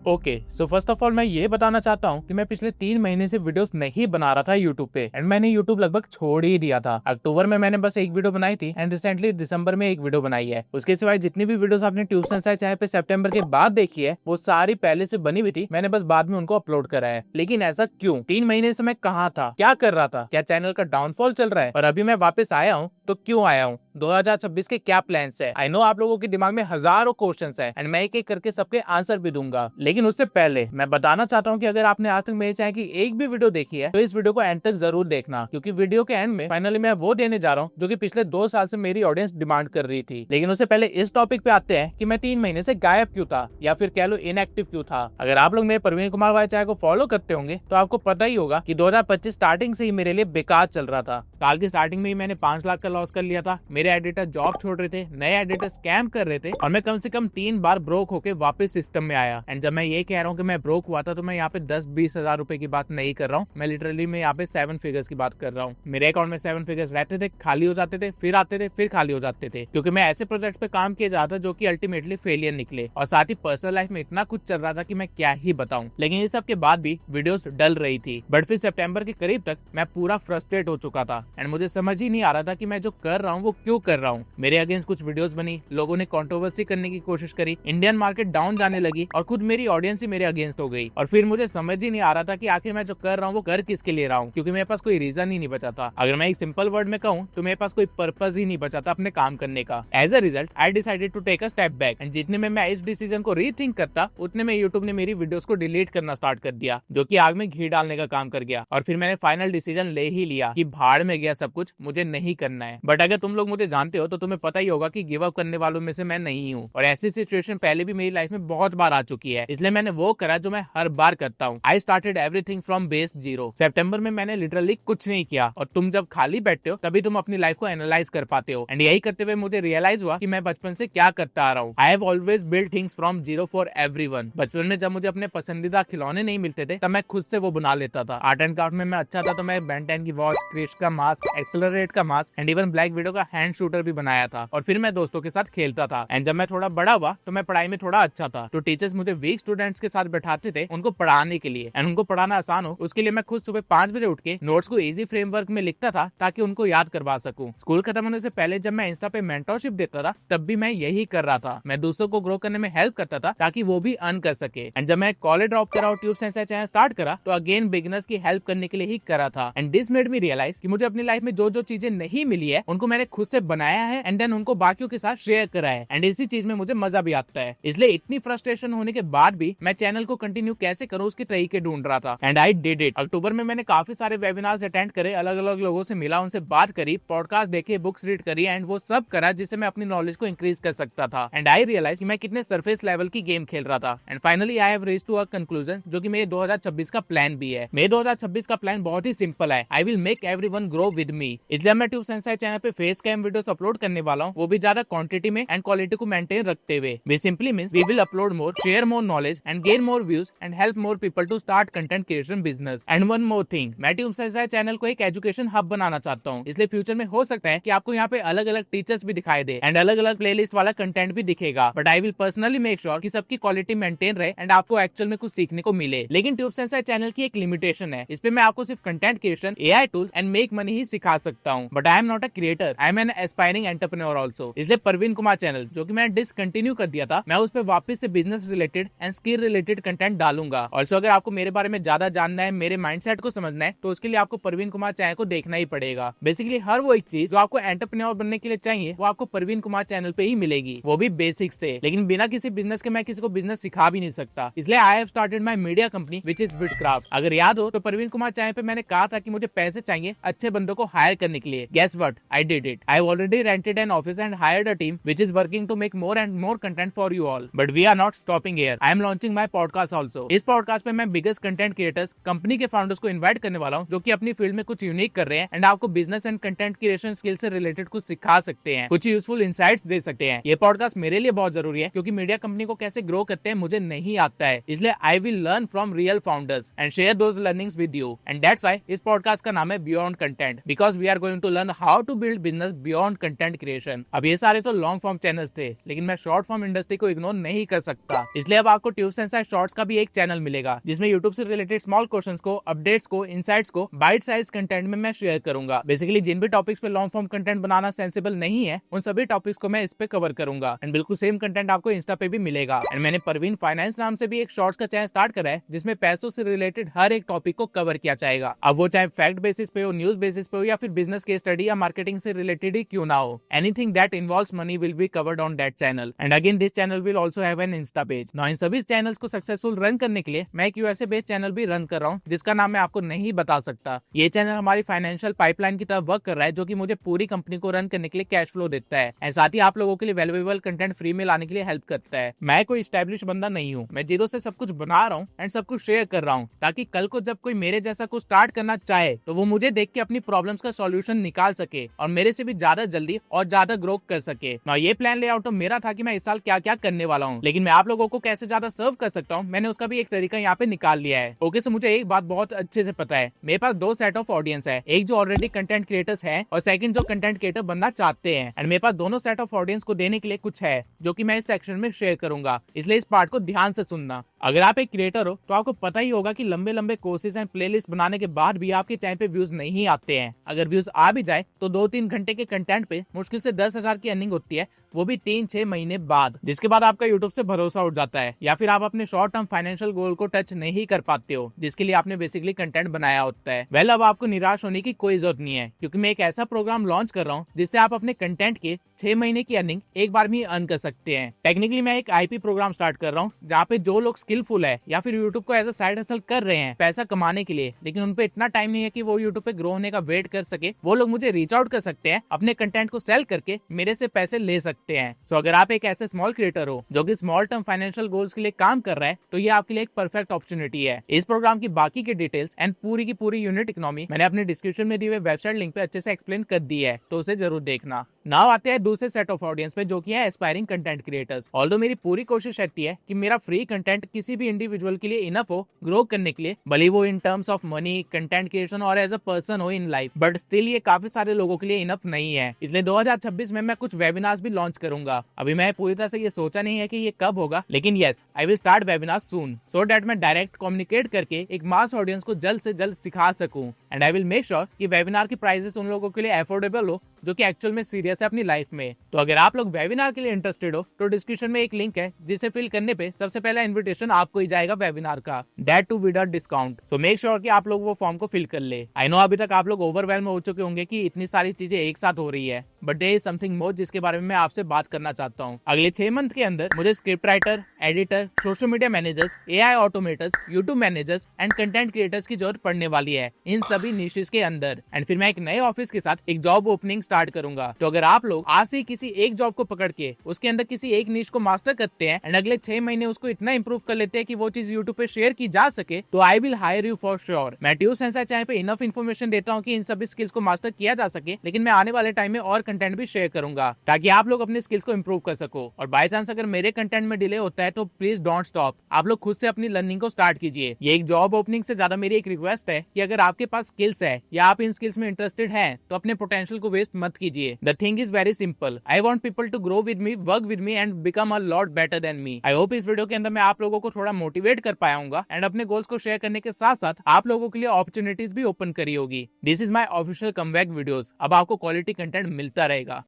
Okay so first of all मैं ये बताना चाहता हूँ कि मैं पिछले 3 महीने से वीडियोस नहीं बना रहा था यूट्यूब पे एंड मैंने यूट्यूब लगभग छोड़ ही दिया था। अक्टूबर में मैंने बस एक वीडियो बनाई थी एंड रिसेंटली दिसंबर में एक वीडियो बनाई है। उसके सिवाय जितनी भी वीडियोस आपने ट्यूब से चाहे पे सितंबर के बाद देखी है वो सारी पहले से बनी हुई थी, मैंने बस बाद में उनको अपलोड करा है। लेकिन ऐसा क्यों? 3 महीने से मैं कहाँ था, क्या कर रहा था? क्या चैनल का डाउनफॉल चल रहा है? और अभी मैं वापस आया हूँ तो क्यों आया हूँ? 2026 के क्या प्लान्स है? आई नो आप लोगों के दिमाग में हजारों क्वेश्चंस है एंड मैं एक एक करके सबके आंसर भी दूंगा। लेकिन उससे पहले मैं बताना चाहता हूँ कि अगर आपने आज तक मेरे चैनल की एक भी वीडियो देखी है तो इस वीडियो को एंड तक जरूर देखना, क्योंकि वीडियो के एंड में फाइनली मैं वो देने जा रहा हूँ जो कि पिछले 2 साल से मेरी ऑडियंस डिमांड कर रही थी। लेकिन उससे पहले इस टॉपिक पे आते हैं कि मैं 3 महीने से गायब क्यों था या फिर कह लो इनएक्टिव क्यों था। अगर आप लोग मेरे प्रवीण कुमार वाले चैनल को फॉलो करते होंगे तो आपको पता ही होगा कि 2025 स्टार्टिंग से ही मेरे लिए बेकार चल रहा था। साल की स्टार्टिंग में ही मैंने 5 लाख का लॉस कर लिया था। मेरे एडिटर जॉब छोड़ रहे थे, नए एडिटर स्कैम कर रहे थे और मैं कम से कम 3 बार ब्रोक होके वापस सिस्टम में आया। एंड जब मैं ये कह रहा हूँ कि मैं ब्रोक हुआ था तो मैं यहाँ पे 10-20 हजार रुपए की बात नहीं कर रहा हूँ, मैं लिटरली मैं यहाँ पे 7 फिगर्स की बात कर रहा हूँ। मेरे अकाउंट में 7 फिगर्स रहते थे, खाली हो जाते थे, फिर आते थे, फिर खाली हो जाते थे, क्योंकि मैं ऐसे प्रोजेक्ट पे काम किया जाता जो कि अल्टीमेटली फेलियर निकले। और साथ ही पर्सनल लाइफ में इतना कुछ चल रहा था कि मैं क्या ही बताऊं। लेकिन ये सब के बाद भी वीडियोस डल रही थी। बट फिर सितंबर के करीब तक मैं पूरा फ्रस्ट्रेट हो चुका था एंड मुझे समझ ही नहीं आ रहा था कि मैं जो कर रहा हूँ वो क्यों कर रहा हूँ। मेरे अगेंस्ट कुछ वीडियोस बनी, लोगों ने कंट्रोवर्सी करने की कोशिश करी, इंडियन मार्केट डाउन जाने लगी और खुद मेरी ऑडियंस ही मेरे अगेंस्ट हो गई। और फिर मुझे समझ ही नहीं आ रहा था कि आखिर मैं जो कर रहा हूँ वो कर किसके लिए रहा हूँ, क्योंकि मेरे पास कोई रीजन ही नहीं बचा था। अगर मैं एक सिंपल वर्ड में कहूँ तो मेरे पास कोई पर्पज ही नहीं बचा था अपने काम करने का। As a result I decided to take a step back and जितने में मैं इस डिसीजन को रीथिंक करता उतने में यूट्यूब ने मेरी वीडियोस को डिलीट करना स्टार्ट कर दिया, जो कि आग में घी डालने का काम कर गया। और फिर मैंने फाइनल डिसीजन ले ही लिया कि भाड़ में गया सब कुछ, मुझे नहीं करना है। बट अगर तुम लोग मुझे जानते हो तो तुम्हें पता ही होगा कि गिव अप करने वालों में से मैं नहीं हूँ और ऐसी सिचुएशन पहले भी मेरी लाइफ में बहुत बार आ चुकी है। इसलिए मैंने वो करा जो मैं हर बार करता हूँ। I started everything from base zero. सितंबर में मैंने लिटरली कुछ नहीं किया और तुम जब खाली बैठते हो तभी तुम अपनी लाइफ को एनालाइज कर पाते हो। एंड यही करते हुए मुझे रियलाइज हुआ कि मैं बचपन से क्या करता आ रहा हूँ। I have always build things from zero for everyone. बचपन में जब मुझे अपने पसंदीदा खिलौने नहीं मिलते थे तब मैं खुद से वो बना लेता था। आर्ट एंड क्राफ्ट में मैं अच्छा था तो मैं बेन 10 की वॉच, क्रिश का मास्क, एक्सेलरेट का mask and even black window का हैंड शूटर भी बनाया था और फिर मैं दोस्तों के साथ खेलता था। एंड जब मैं थोड़ा बड़ा हुआ तो मैं पढ़ाई में थोड़ा अच्छा था, तो टीचर्स मुझे वीक स्टूडेंट्स के साथ बैठाते थे उनको पढ़ाने के लिए। एंड उनको पढ़ाना आसान हो उसके लिए मैं खुद सुबह 5 बजे उठ के नोट्स को इजी फ्रेमवर्क में लिखता था ताकि उनको याद करवा सकूं। स्कूल खत्म होने से पहले जब मैं इंस्टा पे मेंटरशिप देता था तब भी मैं यही कर रहा था। मैं दूसरों को ग्रो करने में हेल्प करता था ताकि वो भी अर्न कर सके। एंड जब मैं कॉलेज ड्रॉप करा और ट्यूब साइंस चैनल स्टार्ट करा तो अगेन बिगिनर्स की हेल्प करने के लिए ही करा था। And this made me realise कि मुझे अपनी लाइफ में जो जो चीजें नहीं मिली है उनको मैंने खुद से बनाया है एंड देन उनको बाकियों के साथ शेयर करा है। एंड इसी चीज में मुझे मजा भी आता है। इसलिए इतनी फ्रस्ट्रेशन होने के बाद भी मैं चैनल को कंटिन्यू कैसे करूं उसके तरीके ढूंढ रहा था एंड आई डिड इट। अक्टूबर में मैंने काफी सारे वेबिनार्स अटेंड करे, अलग अलग लोगों से मिला, उनसे बात करी, पॉडकास्ट देखे, बुक्स रीड करी एंड वो सब करा जिससे मैं अपनी नॉलेज को इंक्रीज कर सकता था। एंड आई रियलाइज कि मैं कितने सरफेस लेवल की गेम खेल रहा था। And finally I have reached to a conclusion जो कि मेरे 2026 का प्लान भी है। मेरे 2026 का प्लान बहुत ही सिंपल है। I will make everyone grow with मी। इसलिए मैं ट्यूब साइंस चैनल पे फेस कैम वीडियोस अपलोड करने वाला हूँ, वो भी ज्यादा क्वांटिटी में एंड क्वालिटी को मेंटेन रखते हुए। We simply means we will upload more, share more knowledge and gain more views and help more people to start content creation business. And one more thing, मैं tube science channel को एक education hub बनाना चाहता हूँ। इसलिए future में हो सकता है कि आपको यहाँ पे अलग अलग टीचर्स भी दिखाई दे एंड अलग अलग प्लेलिस्ट वाला कंटेंट भी दिखेगा। But I will personally make sure कि सबकी क्वालिटी मेंटेन रहे एंड आपको एक्चुअल में कुछ सीखने को मिले। लेकिन ट्यूब साइंस चैनल की एक लिमिटेशन है, इस पे मैं आपको सिर्फ content creation, AI tools and make money ही सिखा सकता हूँ। But I am not a creator, I am an aspiring entrepreneur also. इसलिए प्रवीण कुमार चैनल जो कि मैंने डिसकंटिन्यू कर दिया था, मैं उस पर वापस से business related and skill related content डालूंगा। ऑल्सो अगर आपको मेरे बारे में ज्यादा जानना है, मेरे माइंडसेट को समझना है, तो उसके लिए आपको प्रवीण कुमार चैनल को देखना ही पड़ेगा। बेसिकली हर वो एक चीज जो आपको एंटरप्रेन्योर बनने के लिए चाहिए वो आपको प्रवीण कुमार चैनल पे ही मिलेगी, वो भी बेसिक से। लेकिन बिना किसी बिजनेस के मैं किसी को बिजनेस सिखा भी नहीं सकता। इसलिए I have started my media company which is Bitcraft. अगर याद हो तो प्रवीण कुमार चैनल पे मैंने कहा था कि मुझे पैसे चाहिए अच्छे बंदों को हायर करने के लिए। Guess what, I did it. I have already rented an office and hired a team which is working to make more and more content for you all. But we are not stopping here. I am launching my podcast also. इस podcast पे मैं biggest content creators, company के founders को invite करने वाला हूँ जो कि अपनी फील्ड में कुछ यूनिक कर रहे हैं एंड आपको business and content creation skill से रिलेटेड कुछ सिखा सकते हैं, कुछ यूजफुल इंसाइट्स दे सकते हैं। ये पॉडकास्ट मेरे लिए बहुत जरूरी है क्योंकि मीडिया कंपनी को कैसे ग्रो करते हैं मुझे नहीं आता है। इसलिए I will learn from real founders and share those learnings with you. And that's why इस पॉडकास्ट का नाम है beyond content, because we are going to learn how to build business beyond beyond content creation. अब ये सारे तो long form channels थे, लेकिन मैं शॉर्ट फॉर्म इंडस्ट्री को इग्नोर नहीं कर सकता, इसलिए अब आपको ट्यूब्स एंड शॉर्ट्स का भी एक चैनल मिलेगा, जिसमें यूट्यूब से रिलेटेड स्मॉल क्वेश्चंस को, अपडेट्स को, इनसाइट्स को बाइट साइज कंटेंट में मैं शेयर करूंगा। बेसिकली जिन भी टॉपिक्स पे लॉन्ग फॉर्म कंटेंट बनाना सेंसिबल नहीं है, उन सभी टॉपिक्स को मैं इस पे कवर करूंगा। एंड बिल्कुल सेम कंटेंट आपको इंस्टा पे भी मिलेगा। एंड मैंने परवीन फाइनेंस नाम से भी एक शॉर्ट्स का चैनल स्टार्ट करा है, जिसमें पैसों से रिलेटेड हर एक टॉपिक को कवर किया जाएगा। अब वो चाहे फैक्ट बेसिस पे हो, न्यूज बेसिस पे हो, या फिर बिजनेस के स्टडी या मार्केटिंग से रिलेटेड ही क्यों ना हो, anything that involves money will be covered on that channel. And again this channel will also have an Insta page. Now in सभी चैनल्स को सक्सेसफुल रन करने के लिए मैं एक यूएसए बेस्ड चैनल भी रन कर रहा हूँ, जिसका नाम मैं आपको नहीं बता सकता। ये चैनल हमारी फाइनेंशियल पाइपलाइन की तरफ वर्क कर रहा है, जो कि मुझे पूरी कंपनी को रन करने के लिए कैश फ्लो देता है, एंड साथ ही आप लोगों के लिए वैल्यूएबल कंटेंट फ्री में लाने के लिए हेल्प करता है। मैं कोई स्टैब्लिश बंदा नहीं हूँ, मैं जीरो से सब कुछ बना रहा हूँ एंड सब कुछ शेयर कर रहा हूँ, ताकि कल को जब कोई मेरे जैसा कुछ स्टार्ट करना चाहे तो वो मुझे देख के अपनी प्रॉब्लम्स का सॉल्यूशन निकाल सके और मेरे से भी ज्यादा जल्दी और ज्यादा ग्रो कर सके। ना ये प्लान लेआउट तो मेरा था कि मैं इस साल क्या क्या करने वाला हूँ, लेकिन मैं आप लोगों को कैसे ज्यादा सर्व कर सकता हूँ, मैंने उसका भी एक तरीका यहाँ पे निकाल लिया है। ओके, सो मुझे एक बात बहुत अच्छे से पता है, मेरे पास दो सेट ऑफ ऑडियंस है, एक जो ऑलरेडी कंटेंट क्रिएटर्स है और सेकंड जो कंटेंट क्रिएटर बनना चाहते हैं। एंड मेरे पास दोनों सेट ऑफ ऑडियंस को देने के लिए कुछ है, जो कि मैं इस सेक्शन में शेयर करूंगा, इसलिए इस पार्ट को ध्यान से सुनना। अगर आप एक क्रिएटर हो तो आपको पता ही होगा कि लंबे लंबे कोर्सेज एंड प्लेलिस्ट बनाने के बाद भी आपके चैनल पे व्यूज नहीं आते हैं। अगर व्यूज आ भी जाए तो 2-3 घंटे के कंटेंट पे मुश्किल से 10,000 की अर्निंग होती है, वो भी 3-6 महीने बाद, जिसके बाद आपका यूट्यूब से भरोसा उठ जाता है, या फिर आप अपने शॉर्ट टर्म फाइनेंशियल गोल को टच नहीं कर पाते हो, जिसके लिए आपने बेसिकली कंटेंट बनाया होता है। वेल, अब आपको निराश होने की कोई जरूरत नहीं है, क्योंकि मैं एक ऐसा प्रोग्राम लॉन्च कर रहा हूँ जिससे आप अपने कंटेंट के 6 महीने की अर्निंग एक बार में अर्न कर सकते हैं। टेक्निकली मैं एक आईपी प्रोग्राम स्टार्ट कर रहा हूँ, जहाँ पे जो लोग स्किलफुल है या फिर यूट्यूब को एज अ साइड हसल कर रहे हैं पैसा कमाने के लिए, लेकिन उन पे इतना टाइम नहीं है कि वो यूट्यूब पे ग्रो होने का वेट कर सके, वो लोग मुझे रीच आउट कर सकते हैं, अपने कंटेंट को सेल करके मेरे से पैसे ले सकते हैं। सो अगर आप एक ऐसे स्मॉल क्रिएटर हो जो कि स्मॉल टर्म फाइनेंशियल गोल्स के लिए काम कर रहा है, तो ये आपके लिए एक परफेक्ट अपॉर्चुनिटी है। इस प्रोग्राम की बाकी के डिटेल्स एंड पूरी की पूरी यूनिट इकोनॉमी मैंने अपने डिस्क्रिप्शन में दिए हुए वेबसाइट लिंक पे अच्छे से एक्सप्लेन कर दी है, तो उसे जरूर देखना। नाउ आते हैं दूसरे सेट ऑफ ऑडियंस पे, जो कि है एस्पायरिंग कंटेंट क्रिएटर्स। ऑल्दो मेरी पूरी कोशिश रहती है कि मेरा फ्री कंटेंट किसी भी इंडिविजुअल के लिए इनफ हो ग्रो करने के लिए, भले वो in terms of money, content creation और एज अ पर्सन हो इन लाइफ, बट स्टिल ये काफी सारे लोगों के लिए इनफ नहीं है। इसलिए 2026 में मैं कुछ वेबिनार्स भी लॉन्च करूंगा। अभी मैं पूरी तरह से ये सोचा नहीं है कि ये कब होगा, लेकिन yes, I will start webinar soon, so that मैं डायरेक्ट कम्युनिकेट करके एक मास ऑडियंस को जल्द से जल्द सिखा सकूं। And I will make sure कि वेबिनार की प्राइसेस उन लोगों के लिए अफोर्डेबल हो जो कि एक्चुअल में सीरियस है अपनी लाइफ में। तो अगर आप लोग वेबिनार के लिए इंटरेस्टेड हो तो डिस्क्रिप्शन में एक लिंक है, जिसे फिल करने पे सबसे पहला इन्विटेशन आपको ही जाएगा वेबिनार का, that too without discount. So make sure कि आप लोग वो फॉर्म को फिल कर ले। आई नो अभी तक आप लोग ओवरवेल्म हो चुके होंगे कि इतनी सारी चीजें एक साथ हो रही है, but there is something more जिसके बारे में मैं आपसे बात करना चाहता हूँ। अगले 6 मंथ के अंदर मुझे script writer, editor, social media managers, AI automators, YouTube managers and content creators की जरूरत पड़ने वाली है इन सभी निशेस के अंदर। एंड फिर मैं एक नए ऑफिस के साथ एक जॉब ओपनिंग स्टार्ट करूंगा। तो अगर आप लोग आज से किसी एक जॉब को पकड़ के उसके अंदर किसी एक निश को मास्टर करते हैं एंड अगले 6 महीने उसको इतना इंप्रूव कर लेते हैं कि वो चीज यूट्यूब पे शेयर की जा सके, तो I will hire you for sure. मैं ट्यूब सेंसर चैनल पे इनफ इन्फॉर्मेशन देता हूँ कि इन सभी स्किल्स को मास्टर किया जा सके, लेकिन मैं आने वाले टाइम में और कंटेंट भी शेयर करूंगा ताकि आप लोग अपने स्किल्स को इंप्रूव कर सको। और बाय चांस अगर मेरे कंटेंट में डिले होता है तो प्लीज डोंट स्टॉप, आप लोग खुद से अपनी लर्निंग को स्टार्ट कीजिए। ये एक जॉब ओपनिंग से ज्यादा मेरी एक रिक्वेस्ट है कि अगर आपके पास स्किल्स है या आप इन स्किल्स में इंटरेस्टेड हैं, तो अपने पोटेंशियल को वेस्ट मत कीजिए। The thing is very simple, I want people to grow with me, work with me and become a lot better than me. I hope इस वीडियो के अंदर मैं आप लोगों को थोड़ा मोटिवेट कर पाया हूँ एंड अपने गोल्स को शेयर करने के साथ साथ आप लोगों के लिए अपॉर्चुनिटीज भी ओपन करी होगी। This is my official comeback videos. अब आपको क्वालिटी कंटेंट मिलता रहेगा।